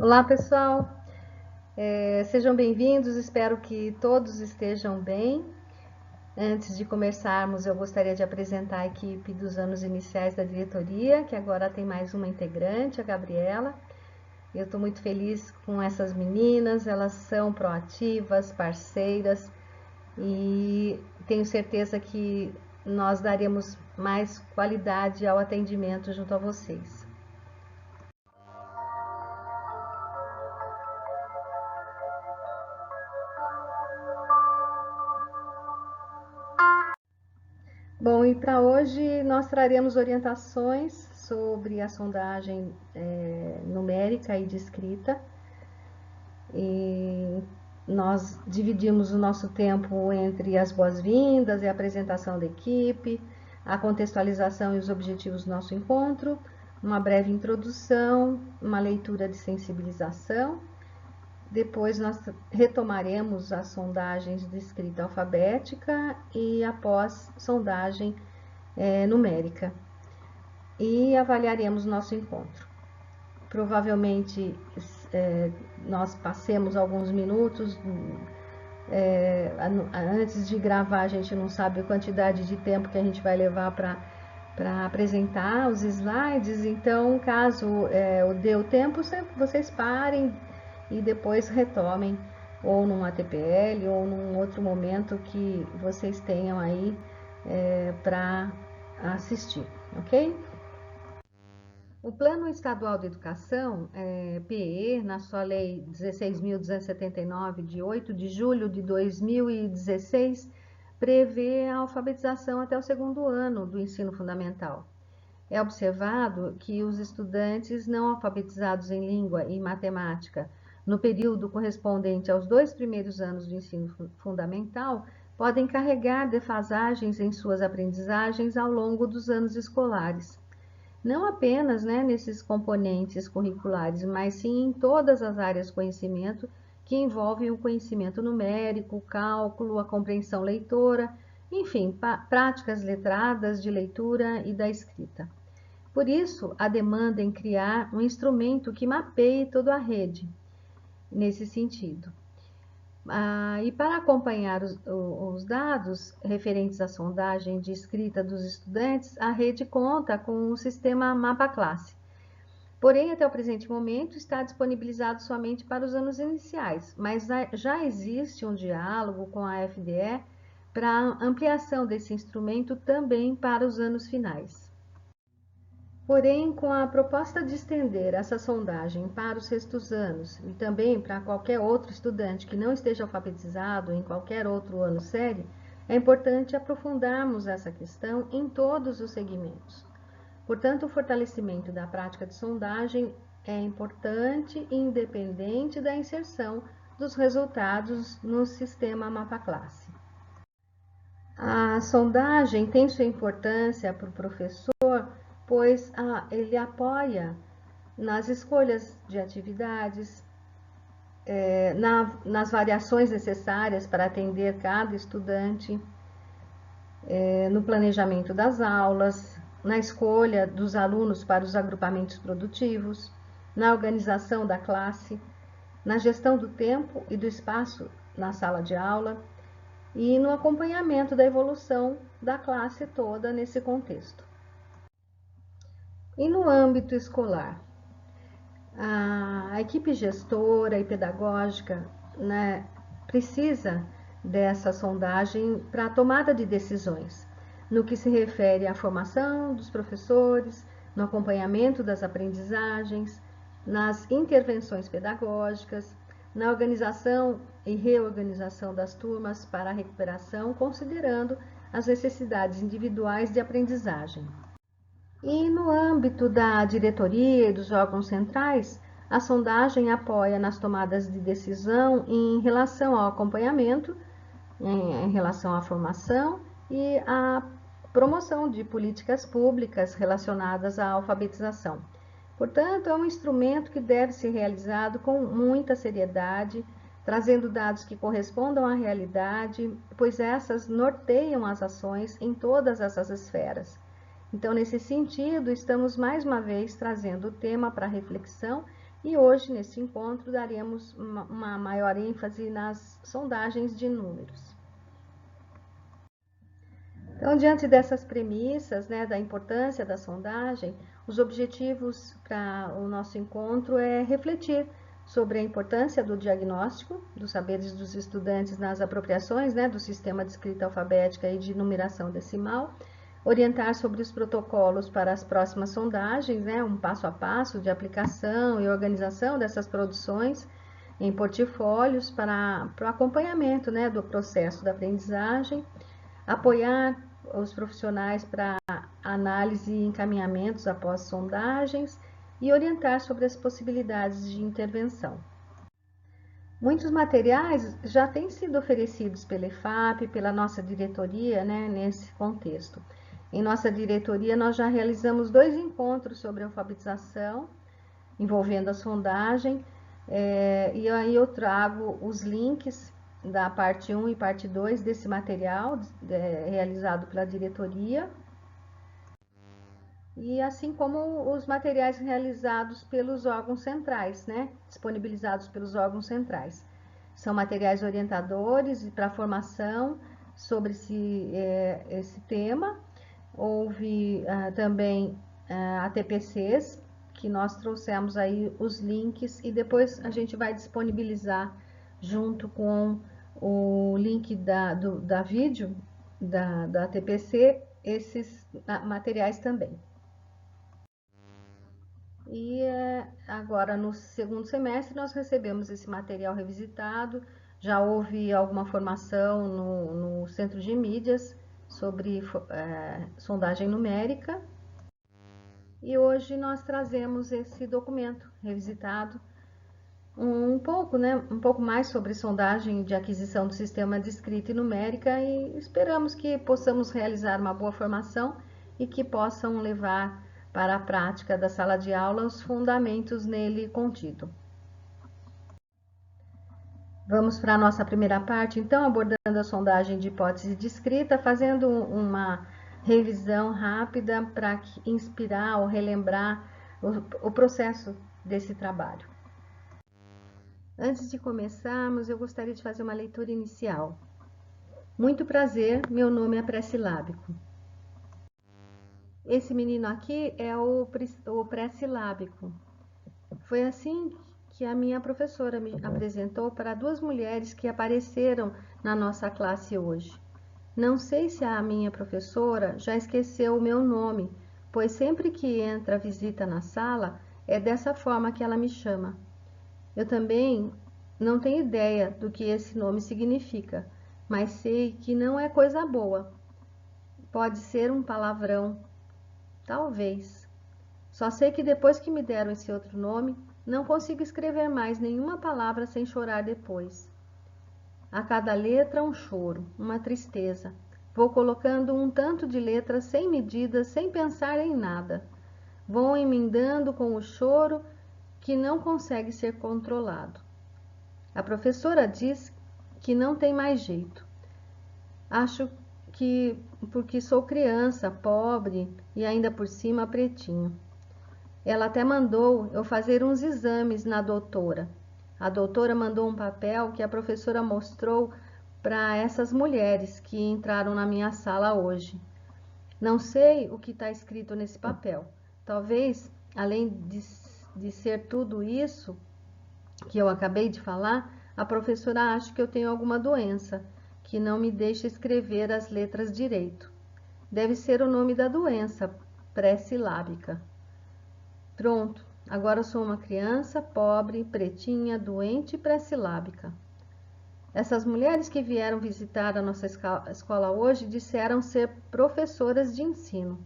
Olá, pessoal. Sejam bem-vindos. Espero que todos estejam bem. Antes de começarmos, eu gostaria de apresentar a equipe dos anos iniciais da diretoria, que agora tem mais uma integrante, a Gabriela. Eu estou muito feliz com essas meninas, elas são proativas, parceiras e tenho certeza que nós daremos mais qualidade ao atendimento junto a vocês. Bom, e para hoje nós traremos orientações sobre a sondagem numérica e de escrita. E nós dividimos o nosso tempo entre as boas-vindas e a apresentação da equipe, a contextualização e os objetivos do nosso encontro, uma breve introdução, uma leitura de sensibilização. Depois nós retomaremos as sondagens de escrita alfabética e após sondagem numérica. E avaliaremos nosso encontro. Provavelmente nós passemos alguns minutos, antes de gravar a gente não sabe a quantidade de tempo que a gente vai levar para apresentar os slides, então caso dê o tempo, vocês parem e depois retomem, ou num ATPL, ou num outro momento que vocês tenham aí para assistir, ok? O Plano Estadual de Educação, PE, na sua Lei 16.279, de 8 de julho de 2016, prevê a alfabetização até o segundo ano do ensino fundamental. É observado que os estudantes não alfabetizados em língua e matemática no período correspondente aos 2 primeiros anos do ensino fundamental podem carregar defasagens em suas aprendizagens ao longo dos anos escolares. Não apenas nesses componentes curriculares, mas sim em todas as áreas de conhecimento que envolvem o conhecimento numérico, o cálculo, a compreensão leitora, enfim, práticas letradas de leitura e da escrita. Por isso, a demanda em criar um instrumento que mapeie toda a rede, nesse sentido. E para acompanhar os dados referentes à sondagem de escrita dos estudantes, a rede conta com o sistema Mapa-Classe. Porém, até o presente momento, está disponibilizado somente para os anos iniciais, mas já existe um diálogo com a FDE para ampliação desse instrumento também para os anos finais. Porém, com a proposta de estender essa sondagem para os sextos anos e também para qualquer outro estudante que não esteja alfabetizado em qualquer outro ano série, é importante aprofundarmos essa questão em todos os segmentos. Portanto, o fortalecimento da prática de sondagem é importante independente da inserção dos resultados no sistema Mapa-Classe. A sondagem tem sua importância para o professor, pois ele apoia nas escolhas de atividades, nas variações necessárias para atender cada estudante, no planejamento das aulas, na escolha dos alunos para os agrupamentos produtivos, na organização da classe, na gestão do tempo e do espaço na sala de aula e no acompanhamento da evolução da classe toda nesse contexto. E no âmbito escolar, a equipe gestora e pedagógica precisa dessa sondagem para a tomada de decisões, no que se refere à formação dos professores, no acompanhamento das aprendizagens, nas intervenções pedagógicas, na organização e reorganização das turmas para a recuperação, considerando as necessidades individuais de aprendizagem. E no âmbito da diretoria e dos órgãos centrais, a sondagem apoia nas tomadas de decisão em relação ao acompanhamento, em relação à formação e à promoção de políticas públicas relacionadas à alfabetização. Portanto, é um instrumento que deve ser realizado com muita seriedade, trazendo dados que correspondam à realidade, pois essas norteiam as ações em todas essas esferas. Então, nesse sentido, estamos mais uma vez trazendo o tema para reflexão E hoje, nesse encontro, daremos uma maior ênfase nas sondagens de números. Então, diante dessas premissas, né, da importância da sondagem, os objetivos para o nosso encontro é refletir sobre a importância do diagnóstico dos saberes dos estudantes nas apropriações, né, do sistema de escrita alfabética e de numeração decimal, orientar sobre os protocolos para as próximas sondagens, né, um passo a passo de aplicação e organização dessas produções em portfólios para o acompanhamento, né, do processo da aprendizagem, apoiar os profissionais para análise e encaminhamentos após sondagens e orientar sobre as possibilidades de intervenção. Muitos materiais já têm sido oferecidos pela EFAP, pela nossa diretoria, né, nesse contexto. Em nossa diretoria, nós já realizamos 2 encontros sobre alfabetização, envolvendo a sondagem, e aí eu trago os links da parte 1 e parte 2 desse material realizado pela diretoria, e assim como os materiais realizados pelos órgãos centrais, né, disponibilizados pelos órgãos centrais. São materiais orientadores para formação sobre esse tema. Houve também ATPCs, que nós trouxemos aí os links e depois a gente vai disponibilizar junto com o link da vídeo da ATPC esses materiais também. E agora no segundo semestre nós recebemos esse material revisitado, já houve alguma formação no Centro de Mídias sobre sondagem numérica, e hoje nós trazemos esse documento revisitado, um pouco mais sobre sondagem de aquisição do sistema de escrita e numérica, e esperamos que possamos realizar uma boa formação e que possam levar para a prática da sala de aula os fundamentos nele contido. Vamos para a nossa primeira parte, então, abordando a sondagem de hipótese de escrita, fazendo uma revisão rápida para inspirar ou relembrar o processo desse trabalho. Antes de começarmos, eu gostaria de fazer uma leitura inicial. Muito prazer, meu nome é pré-silábico. Esse menino aqui é o pré-silábico. Foi assim que a minha professora me apresentou para 2 mulheres que apareceram na nossa classe hoje. Não sei se a minha professora já esqueceu o meu nome, pois sempre que entra visita na sala, é dessa forma que ela me chama. Eu também não tenho ideia do que esse nome significa, mas sei que não é coisa boa. Pode ser um palavrão, talvez. Só sei que depois que me deram esse outro nome, não consigo escrever mais nenhuma palavra sem chorar depois. A cada letra um choro, uma tristeza. Vou colocando um tanto de letras sem medida, sem pensar em nada. Vou emendando com o choro que não consegue ser controlado. A professora diz que não tem mais jeito. Acho que porque sou criança, pobre e ainda por cima pretinho. Ela até mandou eu fazer uns exames na doutora. A doutora mandou um papel que a professora mostrou para essas mulheres que entraram na minha sala hoje. Não sei o que está escrito nesse papel. Talvez, além de ser tudo isso que eu acabei de falar, a professora acha que eu tenho alguma doença, que não me deixa escrever as letras direito. Deve ser o nome da doença, pré-silábica. Pronto, agora sou uma criança pobre, pretinha, doente e pré-silábica. Essas mulheres que vieram visitar a nossa escola hoje disseram ser professoras de ensino.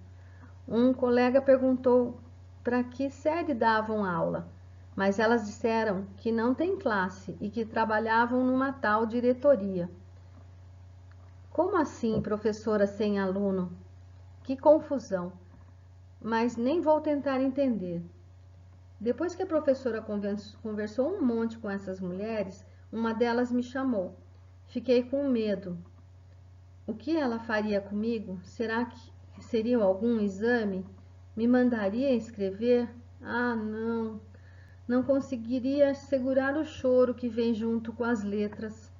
Um colega perguntou para que série davam aula, mas elas disseram que não tem classe e que trabalhavam numa tal diretoria. Como assim, professora sem aluno? Que confusão! Mas nem vou tentar entender. Depois que a professora conversou um monte com essas mulheres, uma delas me chamou. Fiquei com medo. O que ela faria comigo? Será que seria algum exame? Me mandaria escrever? Ah, não! não conseguiria segurar o choro que vem junto com as letras.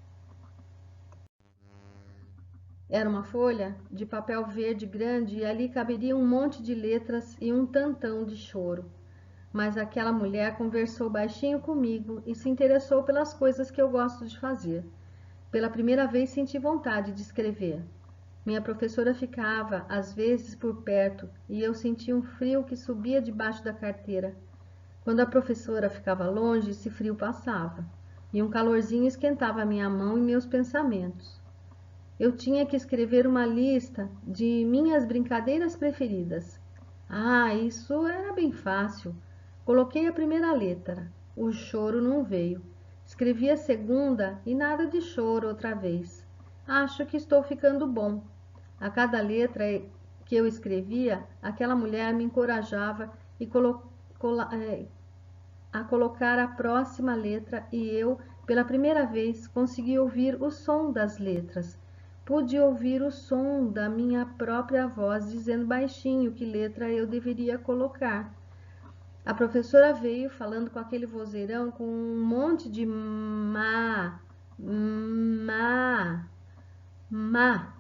Era uma folha de papel verde grande e ali caberia um monte de letras e um tantão de choro. Mas aquela mulher conversou baixinho comigo e se interessou pelas coisas que eu gosto de fazer. Pela primeira vez senti vontade de escrever. Minha professora ficava, às vezes, por perto e eu sentia um frio que subia debaixo da carteira. Quando a professora ficava longe, esse frio passava e um calorzinho esquentava minha mão e meus pensamentos. Eu tinha que escrever uma lista de minhas brincadeiras preferidas. Ah, isso era bem fácil. Coloquei a primeira letra. O choro não veio. Escrevi a segunda e nada de choro outra vez. Acho que estou ficando bom. A cada letra que eu escrevia, aquela mulher me encorajava a colocar a próxima letra e eu, pela primeira vez, consegui ouvir o som das letras. Pude ouvir o som da minha própria voz dizendo baixinho que letra eu deveria colocar. A professora veio falando com aquele vozeirão com um monte de má, má, má,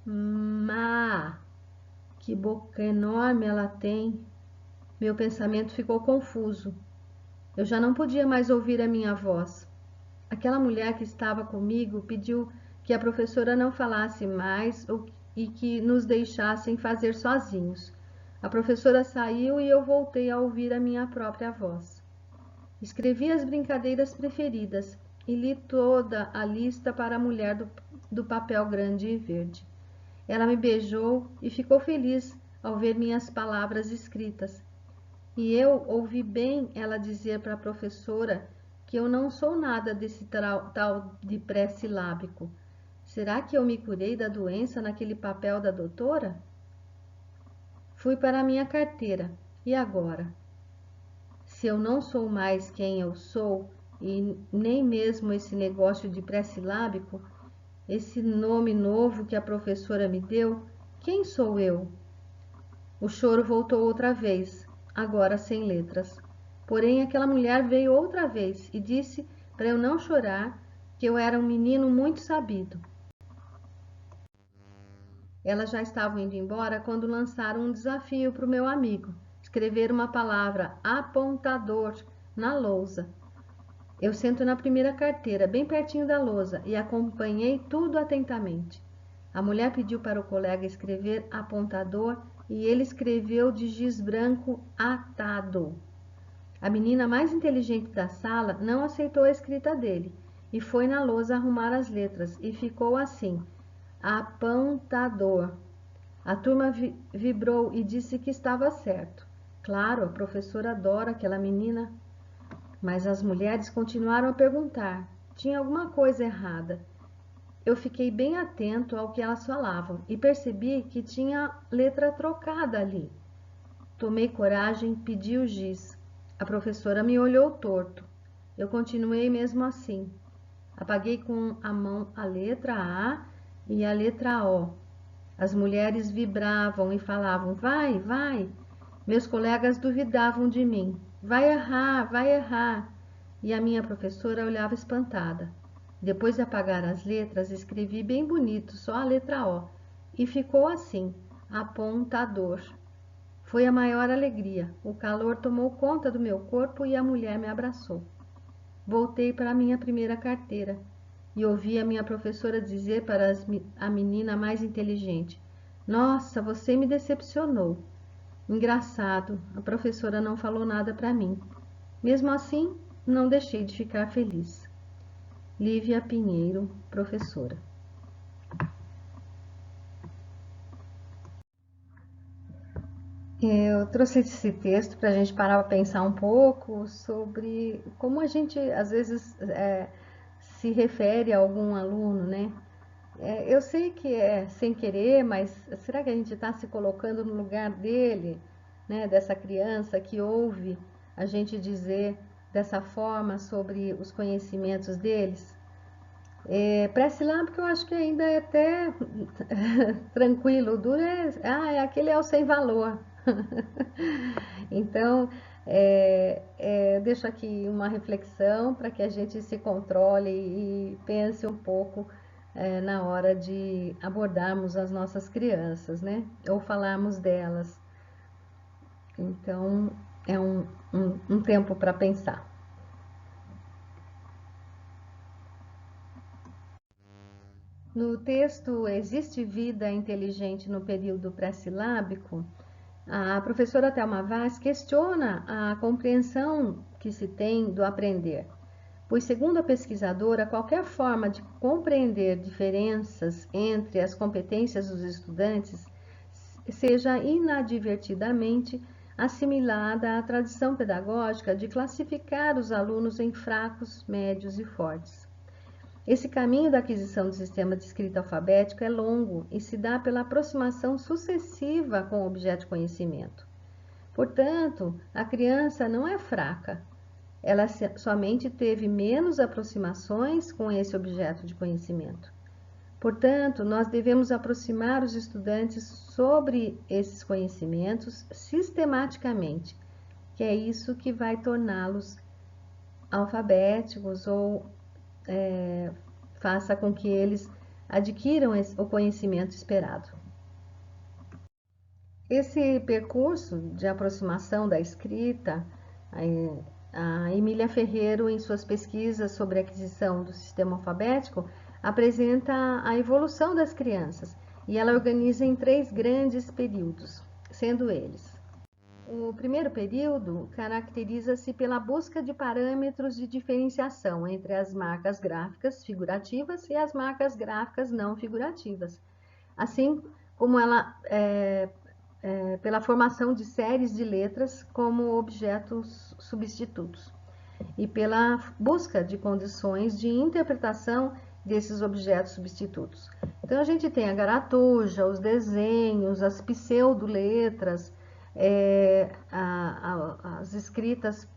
má. Que boca enorme ela tem. Meu pensamento ficou confuso. Eu já não podia mais ouvir a minha voz. Aquela mulher que estava comigo pediu que a professora não falasse mais e que nos deixassem fazer sozinhos. A professora saiu e eu voltei a ouvir a minha própria voz. Escrevi as brincadeiras preferidas e li toda a lista para a mulher do papel grande e verde. Ela me beijou e ficou feliz ao ver minhas palavras escritas. E eu ouvi bem ela dizer para a professora que eu não sou nada desse tal de pré-silábico. Será que eu me curei da doença naquele papel da doutora? Fui para a minha carteira. E agora? Se eu não sou mais quem eu sou e nem mesmo esse negócio de pré-silábico, esse nome novo que a professora me deu, quem sou eu? O choro voltou outra vez, agora sem letras. Porém, aquela mulher veio outra vez e disse para eu não chorar, que eu era um menino muito sabido. Elas já estavam indo embora quando lançaram um desafio para o meu amigo, escrever uma palavra apontador na lousa. Eu sento na primeira carteira, bem pertinho da lousa, e acompanhei tudo atentamente. A mulher pediu para o colega escrever apontador e ele escreveu de giz branco atado. A menina mais inteligente da sala não aceitou a escrita dele e foi na lousa arrumar as letras e ficou assim, apontador. A turma vibrou e disse que estava certo. Claro, a professora adora aquela menina. Mas as mulheres continuaram a perguntar. Tinha alguma coisa errada. Eu fiquei bem atento ao que elas falavam e percebi que tinha letra trocada ali. Tomei coragem, pedi o giz. A professora me olhou torto. Eu continuei mesmo assim. Apaguei com a mão a letra A e a letra O. As mulheres vibravam e falavam, vai, vai. Meus colegas duvidavam de mim. Vai errar, vai errar. E a minha professora olhava espantada. Depois de apagar as letras, escrevi bem bonito, só a letra O. E ficou assim, apontador. Foi a maior alegria. O calor tomou conta do meu corpo e a mulher me abraçou. Voltei para a minha primeira carteira e ouvi a minha professora dizer para a menina mais inteligente: Nossa, você me decepcionou. Engraçado, a professora não falou nada para mim. Mesmo assim, não deixei de ficar feliz. Lívia Pinheiro, professora. Eu trouxe esse texto para a gente parar para pensar um pouco sobre como a gente, às vezes, se refere a algum aluno, né? Eu sei que é sem querer, mas será que a gente está se colocando no lugar dele, né? Dessa criança que ouve a gente dizer dessa forma sobre os conhecimentos deles? Pré-silábico eu acho que ainda é até tranquilo, o duro aquele é o sem valor. Então, Deixo aqui uma reflexão para que a gente se controle e pense um pouco na hora de abordarmos as nossas crianças, né? Ou falarmos delas. Então, é um tempo para pensar. No texto Existe Vida Inteligente no Período Pré-Silábico, a professora Thelma Vaz questiona a compreensão que se tem do aprender, pois, segundo a pesquisadora, qualquer forma de compreender diferenças entre as competências dos estudantes seja inadvertidamente assimilada à tradição pedagógica de classificar os alunos em fracos, médios e fortes. Esse caminho da aquisição do sistema de escrita alfabética é longo e se dá pela aproximação sucessiva com o objeto de conhecimento. Portanto, a criança não é fraca, ela somente teve menos aproximações com esse objeto de conhecimento. Portanto, nós devemos aproximar os estudantes sobre esses conhecimentos sistematicamente, que é isso que vai torná-los alfabéticos ou faça com que eles adquiram o conhecimento esperado. Esse percurso de aproximação da escrita, a Emília Ferreiro, em suas pesquisas sobre a aquisição do sistema alfabético, apresenta a evolução das crianças e ela organiza em 3 grandes períodos, sendo eles: o primeiro período caracteriza-se pela busca de parâmetros de diferenciação entre as marcas gráficas figurativas e as marcas gráficas não figurativas, assim como ela pela formação de séries de letras como objetos substitutos e pela busca de condições de interpretação desses objetos substitutos. Então a gente tem a garatuja, os desenhos, as pseudo-letras, as escritas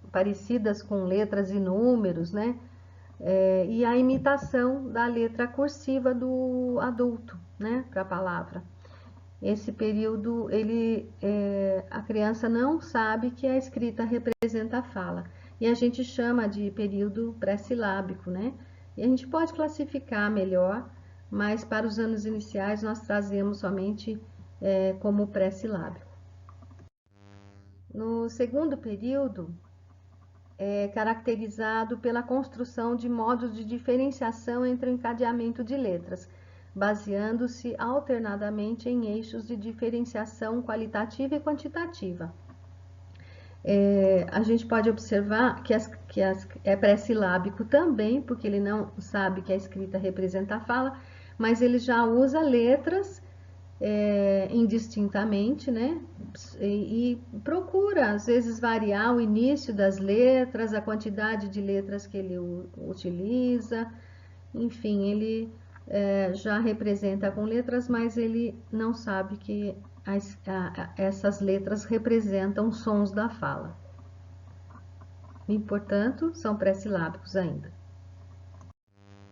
parecidas com letras e números, né? E a imitação da letra cursiva do adulto, né, para a palavra. Esse período, a criança não sabe que a escrita representa a fala. E a gente chama de período pré-silábico, né? E a gente pode classificar melhor, mas para os anos iniciais nós trazemos somente como pré-silábico. No segundo período, é caracterizado pela construção de modos de diferenciação entre o encadeamento de letras, baseando-se alternadamente em eixos de diferenciação qualitativa e quantitativa. A gente pode observar que é pré-silábico também, porque ele não sabe que a escrita representa a fala, mas ele já usa letras indistintamente, né? E procura, às vezes, variar o início das letras, a quantidade de letras que ele utiliza, enfim, ele já representa com letras, mas ele não sabe que essas letras representam sons da fala. E, portanto, são pré-silábicos ainda.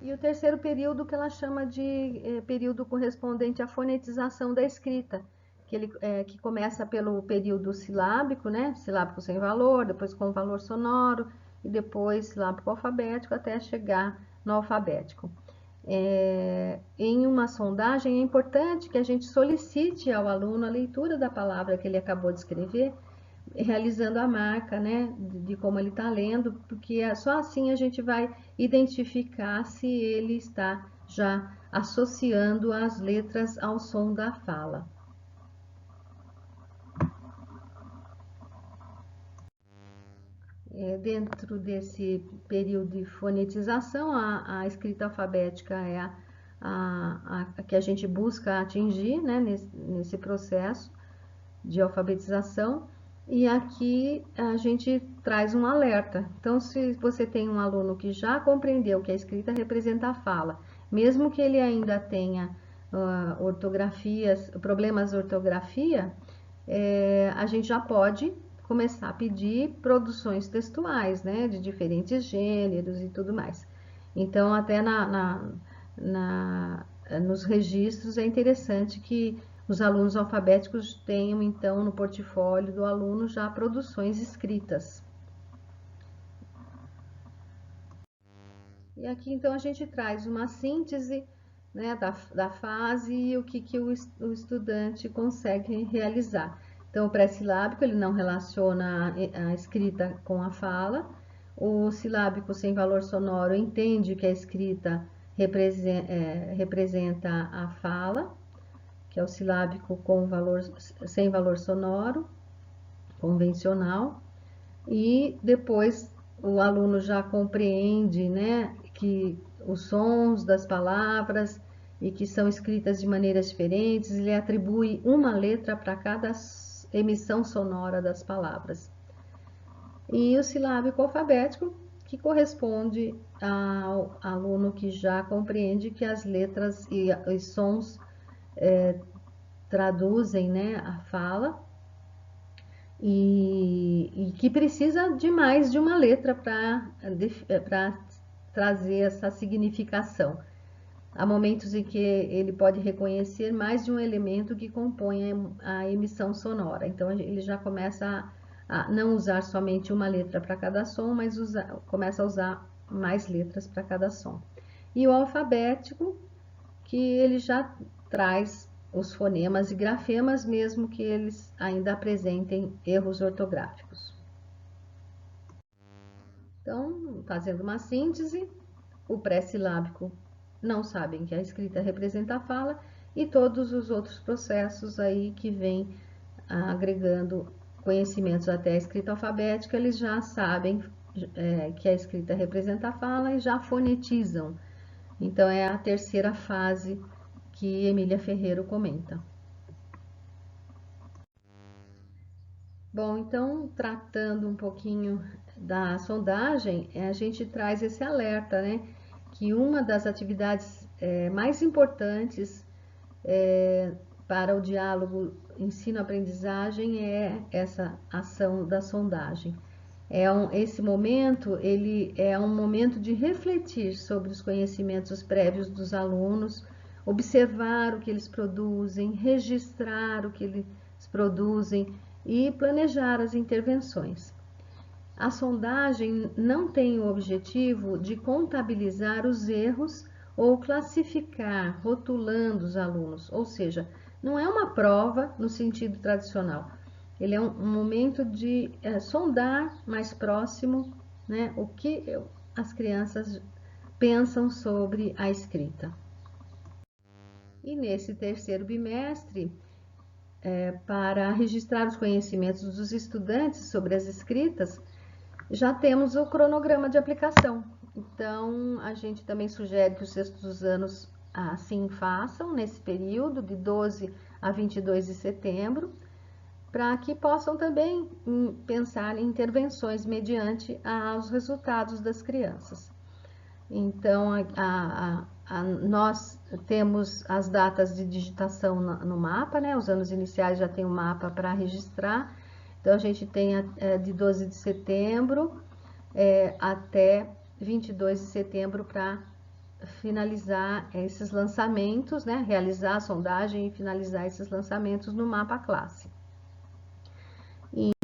E o terceiro período que ela chama de período correspondente à fonetização da escrita, que começa pelo período silábico, né? Silábico sem valor, depois com valor sonoro, e depois silábico alfabético, até chegar no alfabético. Em uma sondagem, é importante que a gente solicite ao aluno a leitura da palavra que ele acabou de escrever, realizando a marca, né, de como ele está lendo, porque só assim a gente vai identificar se ele está já associando as letras ao som da fala. Dentro desse período de fonetização, a escrita alfabética é a que a gente busca atingir, né, nesse processo de alfabetização. E aqui a gente traz um alerta. Então, se você tem um aluno que já compreendeu que a escrita representa a fala, mesmo que ele ainda tenha problemas de ortografia, a gente já pode começar a pedir produções textuais, né, de diferentes gêneros e tudo mais. Então, até nos registros é interessante que os alunos alfabéticos tenham, então, no portfólio do aluno já produções escritas. E aqui, então, a gente traz uma síntese, né, da fase e o que o estudante consegue realizar. Então, o pré-silábico, ele não relaciona a escrita com a fala. O silábico sem valor sonoro entende que a escrita representa a fala, que é o silábico com sem valor sonoro, convencional. E depois o aluno já compreende, né, que os sons das palavras e que são escritas de maneiras diferentes, ele atribui uma letra para cada emissão sonora das palavras. E o silábico alfabético, que corresponde ao aluno que já compreende que as letras e os sons traduzem, né, a fala, e que precisa de mais de uma letra para trazer essa significação. Há momentos em que ele pode reconhecer mais de um elemento que compõe a emissão sonora. Então, ele já começa a não usar somente uma letra para cada som, mas começa a usar mais letras para cada som. E o alfabético, que ele já traz os fonemas e grafemas, mesmo que eles ainda apresentem erros ortográficos. Então, fazendo uma síntese, o pré-silábico não sabem que a escrita representa a fala e todos os outros processos aí que vêm agregando conhecimentos até a escrita alfabética, eles já sabem que a escrita representa a fala e já fonetizam. Então, é a terceira fase que Emília Ferreiro comenta. Bom, então, tratando um pouquinho da sondagem, a gente traz esse alerta, né? Que uma das atividades mais importantes para o diálogo ensino-aprendizagem é essa ação da sondagem. Esse momento, ele é um momento de refletir sobre os conhecimentos prévios dos alunos, observar o que eles produzem, registrar o que eles produzem e planejar as intervenções. A sondagem não tem o objetivo de contabilizar os erros ou classificar, rotulando os alunos, ou seja, não é uma prova no sentido tradicional. Ele é um momento de sondar mais próximo, né, o que as crianças pensam sobre a escrita. E nesse terceiro bimestre, para registrar os conhecimentos dos estudantes sobre as escritas, já temos o cronograma de aplicação. Então, a gente também sugere que os sextos anos assim façam nesse período de 12 a 22 de setembro, para que possam também pensar em intervenções mediante aos resultados das crianças. Então, nós temos as datas de digitação no mapa, né? Os anos iniciais já tem o mapa para registrar. Então, a gente tem de 12 de setembro até 22 de setembro para finalizar esses lançamentos, né? Realizar a sondagem e finalizar esses lançamentos no mapa classe.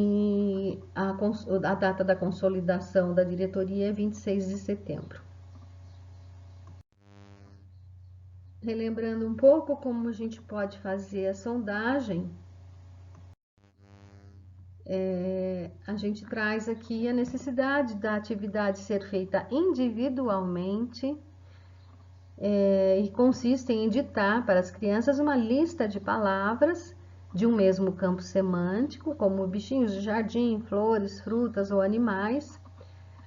E a data da consolidação da diretoria é 26 de setembro. Relembrando um pouco como a gente pode fazer a sondagem, a gente traz aqui a necessidade da atividade ser feita individualmente e consiste em ditar para as crianças uma lista de palavras de um mesmo campo semântico, como bichinhos de jardim, flores, frutas ou animais.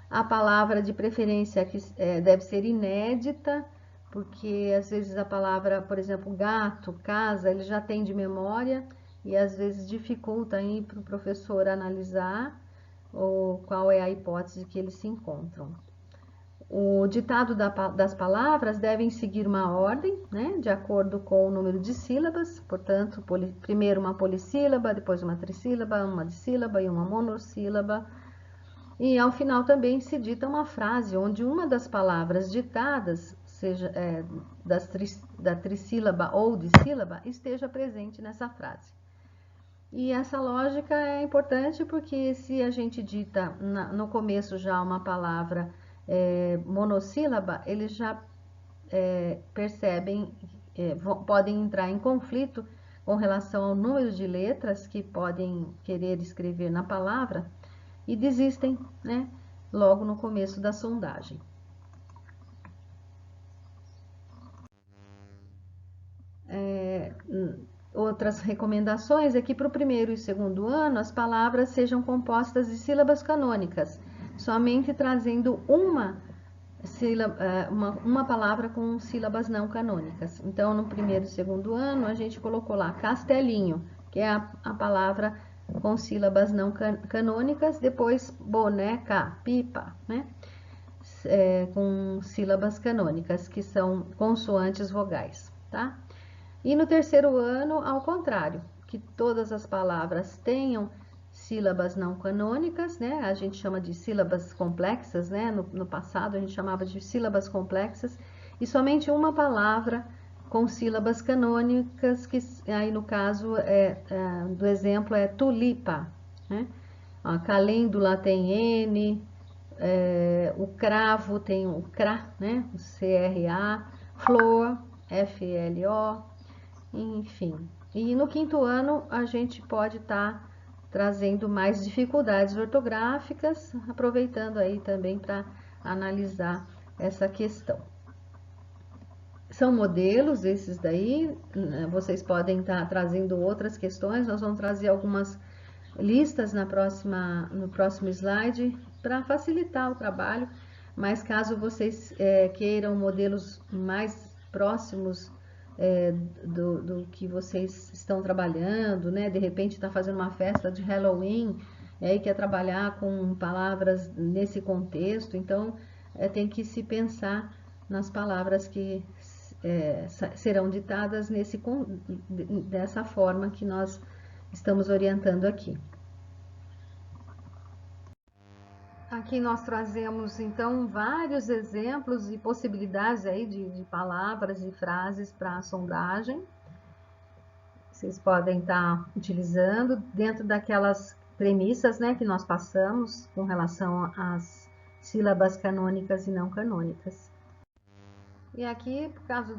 A palavra de preferência que deve ser inédita, porque às vezes a palavra, por exemplo, gato, casa, ele já tem de memória e às vezes dificulta aí para o professor analisar qual é a hipótese que eles se encontram. O ditado das palavras devem seguir uma ordem, né, de acordo com o número de sílabas, portanto, primeiro uma polissílaba, depois uma trissílaba, uma dissílaba e uma monossílaba. E ao final também se dita uma frase onde uma das palavras ditadas seja da trissílaba ou dissílaba, esteja presente nessa frase. E essa lógica é importante porque se a gente dita no começo já uma palavra monossílaba, eles já percebem, podem entrar em conflito com relação ao número de letras que podem querer escrever na palavra e desistem, né, logo no começo da sondagem. Outras recomendações é que para o primeiro e segundo ano as palavras sejam compostas de sílabas canônicas, somente trazendo uma palavra com sílabas não canônicas. Então, no primeiro e segundo ano, a gente colocou lá castelinho, que é a palavra com sílabas não canônicas, depois boneca, pipa, né? Com sílabas canônicas, que são consoantes vogais, tá? E no terceiro ano, ao contrário, que todas as palavras tenham sílabas não canônicas, né? A gente chama de sílabas complexas, né? No passado a gente chamava de sílabas complexas, e somente uma palavra com sílabas canônicas, que aí no caso do exemplo é tulipa, né? A calêndula tem N, o cravo tem o CRA, né? O CRA, flor, FLO, enfim. E no quinto ano a gente pode estar trazendo mais dificuldades ortográficas, aproveitando aí também para analisar essa questão. São modelos esses daí, vocês podem estar trazendo outras questões, nós vamos trazer algumas listas no próximo slide para facilitar o trabalho, mas caso vocês queiram modelos mais próximos do que vocês estão trabalhando, né? De repente está fazendo uma festa de Halloween e aí quer trabalhar com palavras nesse contexto, então tem que se pensar nas palavras que serão ditadas dessa forma que nós estamos orientando aqui. Aqui nós trazemos então vários exemplos e possibilidades aí de palavras e frases para a sondagem. Vocês podem estar utilizando dentro daquelas premissas, né, que nós passamos com relação às sílabas canônicas e não canônicas. E aqui, por causa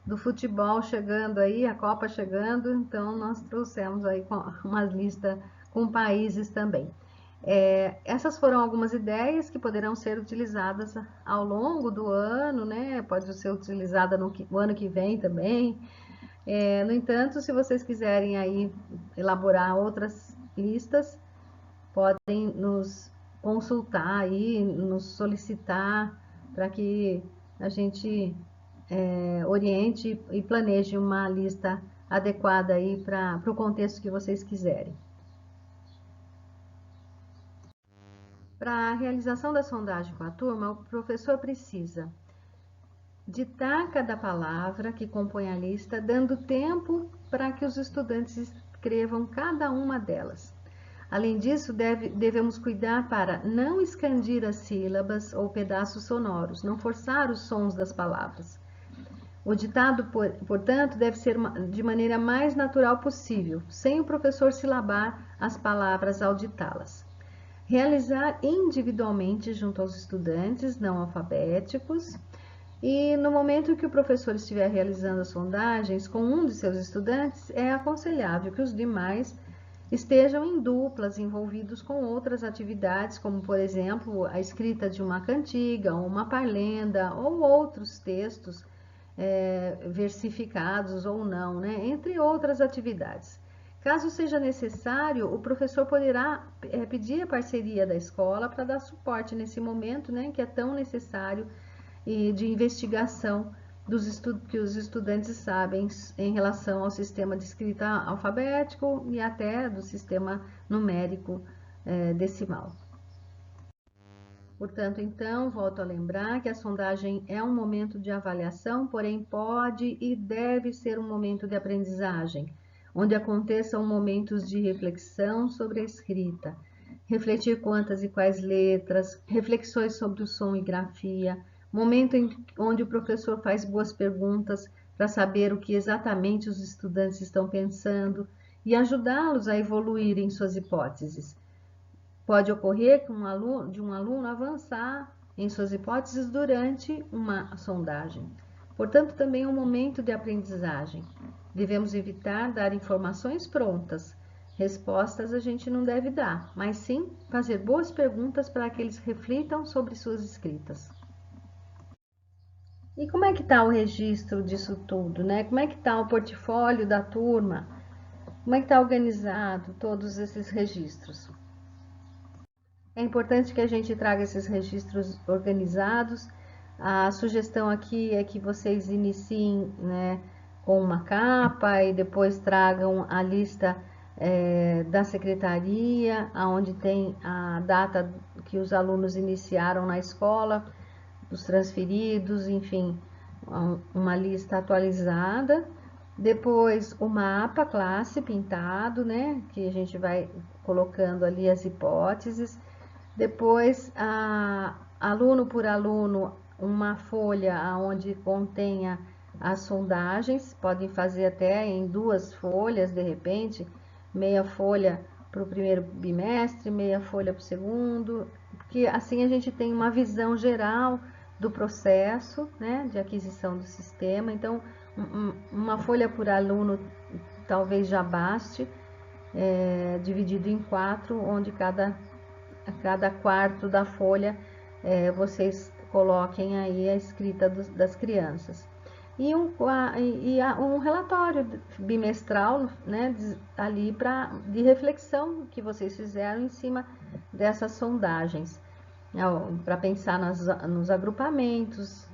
do futebol chegando aí, a Copa chegando, então nós trouxemos aí uma lista com países também. Essas foram algumas ideias que poderão ser utilizadas ao longo do ano, né? Pode ser utilizada no ano que vem também. No entanto, se vocês quiserem aí elaborar outras listas, podem nos consultar aí, nos solicitar para que a gente oriente e planeje uma lista adequada aí para o contexto que vocês quiserem. Para a realização da sondagem com a turma, o professor precisa ditar cada palavra que compõe a lista, dando tempo para que os estudantes escrevam cada uma delas. Além disso, devemos cuidar para não escandir as sílabas ou pedaços sonoros, não forçar os sons das palavras. O ditado, portanto, deve ser de maneira mais natural possível, sem o professor silabar as palavras ao ditá-las. Realizar individualmente junto aos estudantes não alfabéticos e no momento que o professor estiver realizando as sondagens com um de seus estudantes, é aconselhável que os demais estejam em duplas envolvidos com outras atividades, como por exemplo a escrita de uma cantiga, uma parlenda ou outros textos versificados ou não, né? Entre outras atividades. Caso seja necessário, o professor poderá pedir a parceria da escola para dar suporte nesse momento, né, que é tão necessário de investigação que os estudantes sabem em relação ao sistema de escrita alfabético e até do sistema numérico decimal. Portanto, então, volto a lembrar que a sondagem é um momento de avaliação, porém pode e deve ser um momento de aprendizagem, onde aconteçam momentos de reflexão sobre a escrita, refletir quantas e quais letras, reflexões sobre o som e grafia, momento onde o professor faz boas perguntas para saber o que exatamente os estudantes estão pensando e ajudá-los a evoluir em suas hipóteses. Pode ocorrer de um aluno avançar em suas hipóteses durante uma sondagem. Portanto, também é um momento de aprendizagem. Devemos evitar dar informações prontas. Respostas a gente não deve dar, mas sim fazer boas perguntas para que eles reflitam sobre suas escritas. E como é que está o registro disso tudo, né? Como é que está o portfólio da turma? Como é que está organizado todos esses registros? É importante que a gente traga esses registros organizados. A sugestão aqui é que vocês iniciem, né, com uma capa e depois tragam a lista da secretaria, onde tem a data que os alunos iniciaram na escola, os transferidos, enfim, uma lista atualizada. Depois o mapa classe pintado, né, que a gente vai colocando ali as hipóteses. Depois, aluno por aluno, uma folha onde contenha as sondagens, podem fazer até em 2 folhas, de repente, meia folha para o primeiro bimestre, meia folha para o segundo, porque assim a gente tem uma visão geral do processo, né, de aquisição do sistema. Então, uma folha por aluno talvez já baste, dividido em 4, onde a cada quarto da folha vocês coloquem aí a escrita das crianças. E um relatório bimestral, né, ali de reflexão que vocês fizeram em cima dessas sondagens, para pensar nos agrupamentos,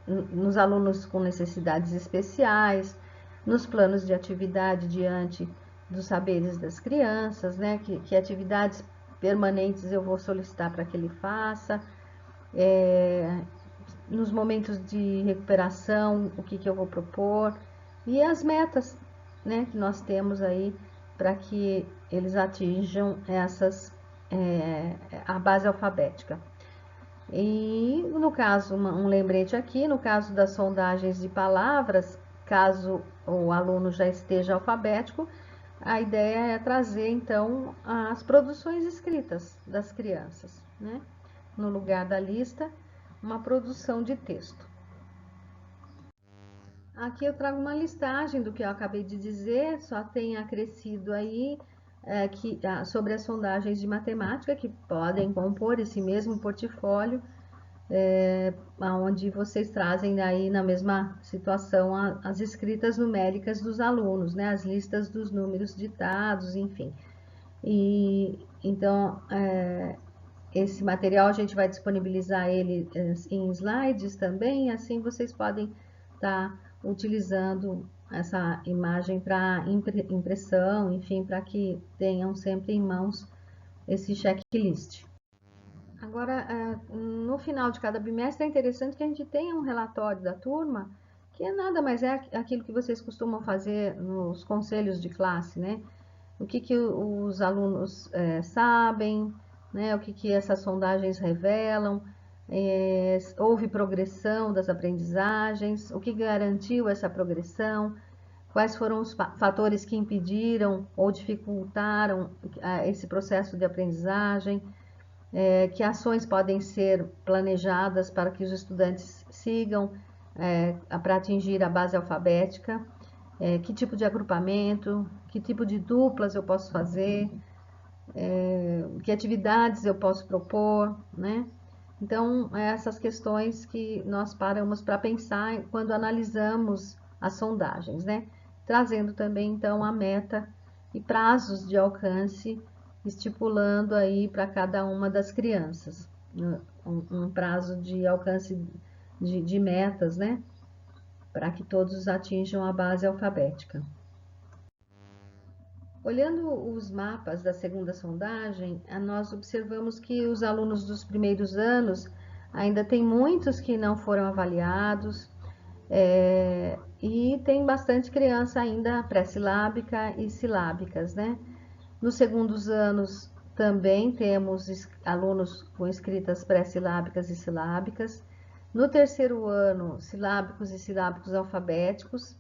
nos alunos com necessidades especiais, nos planos de atividade diante dos saberes das crianças, né, que atividades permanentes eu vou solicitar para que ele faça, nos momentos de recuperação, o que eu vou propor, e as metas, né, que nós temos aí para que eles atinjam a base alfabética. E no caso, um lembrete aqui, no caso das sondagens de palavras, caso o aluno já esteja alfabético, a ideia é trazer então as produções escritas das crianças, né? No lugar da lista, uma produção de texto. Aqui eu trago uma listagem do que eu acabei de dizer, só tem acrescido aí sobre as sondagens de matemática que podem compor esse mesmo portfólio, onde vocês trazem aí na mesma situação as escritas numéricas dos alunos, né, as listas dos números ditados, enfim. E então esse material a gente vai disponibilizar ele em slides também, assim vocês podem estar utilizando essa imagem para impressão, enfim, para que tenham sempre em mãos esse checklist. Agora, no final de cada bimestre é interessante que a gente tenha um relatório da turma, que nada mais é aquilo que vocês costumam fazer nos conselhos de classe, né? O que os alunos sabem, né? O que essas sondagens revelam, houve progressão das aprendizagens, o que garantiu essa progressão, quais foram os fatores que impediram ou dificultaram esse processo de aprendizagem, que ações podem ser planejadas para que os estudantes sigam para atingir a base alfabética, que tipo de agrupamento, que tipo de duplas eu posso fazer, que atividades eu posso propor, né? Então, essas questões que nós paramos para pensar quando analisamos as sondagens, né? Trazendo também, então, a meta e prazos de alcance, estipulando aí para cada uma das crianças, um prazo de alcance de metas, né? Para que todos atinjam a base alfabética. Olhando os mapas da segunda sondagem, nós observamos que os alunos dos primeiros anos ainda tem muitos que não foram avaliados, e tem bastante criança ainda pré-silábica e silábicas, né? Nos segundos anos também temos alunos com escritas pré-silábicas e silábicas. No terceiro ano, silábicos e silábicos alfabéticos,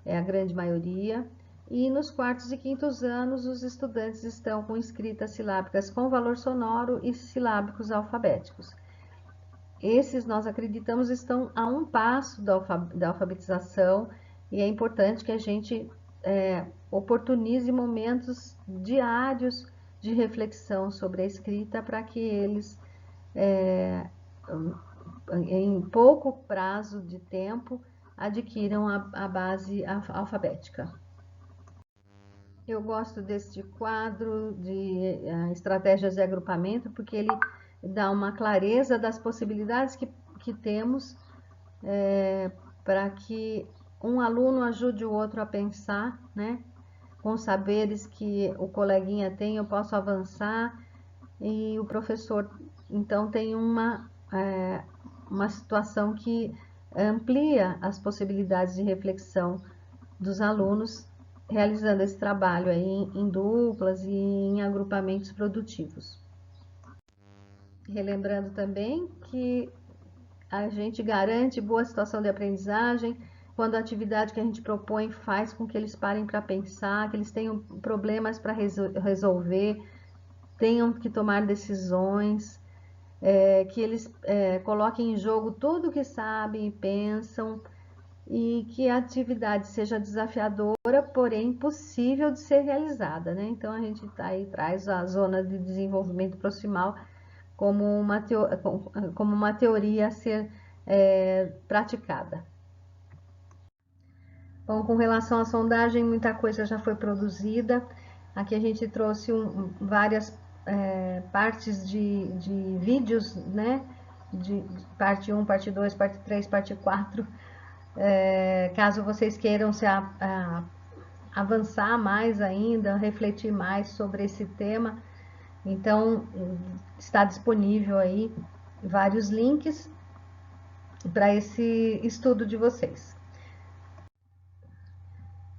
é a grande maioria. E nos quartos e quintos anos, os estudantes estão com escritas silábicas com valor sonoro e silábicos alfabéticos. Esses, nós acreditamos, estão a um passo da alfabetização e é importante que a gente oportunize momentos diários de reflexão sobre a escrita para que eles, em pouco prazo de tempo, adquiram a base alfabética. Eu gosto deste quadro de estratégias de agrupamento porque ele dá uma clareza das possibilidades que temos para que um aluno ajude o outro a pensar, né? Com saberes que o coleguinha tem, eu posso avançar e o professor, então, tem uma situação que amplia as possibilidades de reflexão dos alunos realizando esse trabalho aí em duplas e em agrupamentos produtivos. Relembrando também que a gente garante boa situação de aprendizagem quando a atividade que a gente propõe faz com que eles parem para pensar, que eles tenham problemas para resolver, tenham que tomar decisões, que eles coloquem em jogo tudo que sabem e pensam, e que a atividade seja desafiadora, porém possível de ser realizada, né? Então a gente aí traz a zona de desenvolvimento proximal como uma teoria a ser praticada. Bom, com relação à sondagem, muita coisa já foi produzida. Aqui a gente trouxe várias partes de vídeos, né? De parte 1, parte 2, parte 3, parte 4. Caso vocês queiram avançar mais ainda, refletir mais sobre esse tema, então está disponível aí vários links para esse estudo de vocês.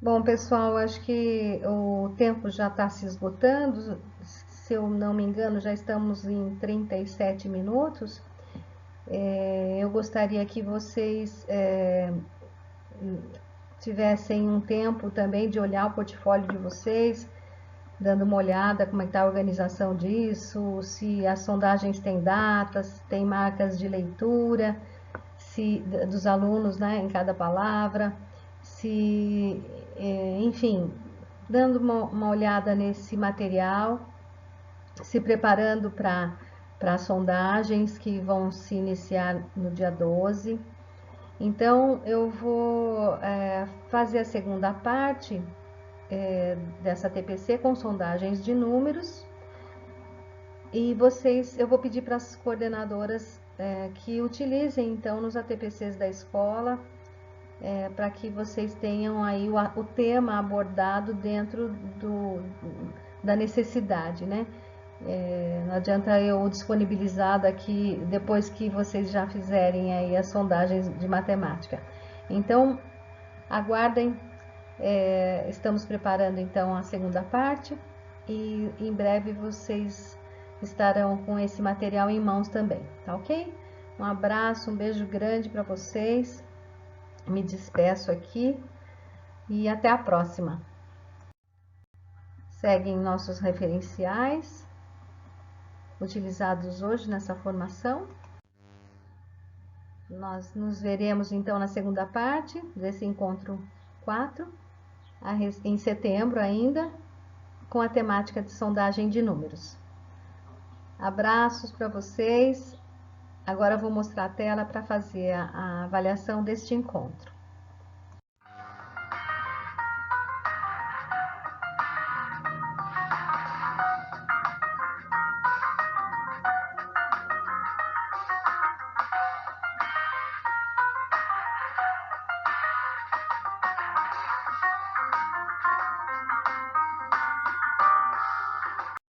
Bom, pessoal, acho que o tempo já está se esgotando. Se eu não me engano, já estamos em 37 minutos. Eu gostaria que vocês tivessem um tempo também de olhar o portfólio de vocês, dando uma olhada como é que está a organização disso, se as sondagens têm datas, tem marcas de leitura, dos alunos, né, em cada palavra, enfim, dando uma olhada nesse material, se preparando para as sondagens que vão se iniciar no dia 12. Então, eu vou fazer a segunda parte dessa TPC com sondagens de números e eu vou pedir para as coordenadoras que utilizem então nos ATPCs da escola para que vocês tenham aí o tema abordado dentro da necessidade, né? Não adianta eu disponibilizar daqui depois que vocês já fizerem aí as sondagens de matemática. Então, aguardem, estamos preparando então a segunda parte e em breve vocês estarão com esse material em mãos também, tá ok? Um abraço, um beijo grande para vocês, me despeço aqui e até a próxima. Seguem nossos referenciais utilizados hoje nessa formação. Nós nos veremos então na segunda parte desse encontro 4, em setembro ainda, com a temática de sondagem de números. Abraços para vocês. Agora eu vou mostrar a tela para fazer a avaliação deste encontro.